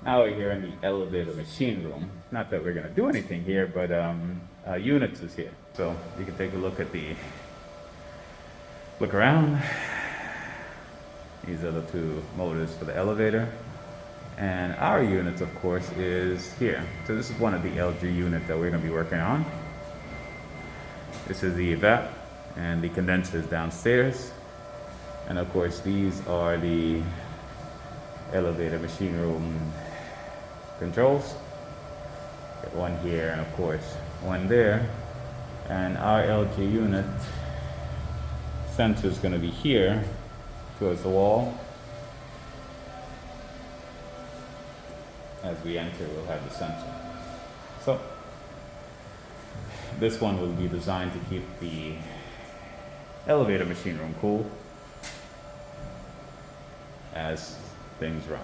Now we're here in the elevator machine room. Not that we're gonna do anything here, but units is here. So you can take a look at look around. These are the two motors for the elevator. And our units, of course, is here. So this is one of the LG unit that we're gonna be working on. This is the evap and the condensers downstairs. And of course, these are the elevator machine room controls. Got one here and of course one there. And our LG unit sensor is going to be here towards the wall. As we enter, we'll have the sensor. So this one will be designed to keep the elevator machine room cool as things run.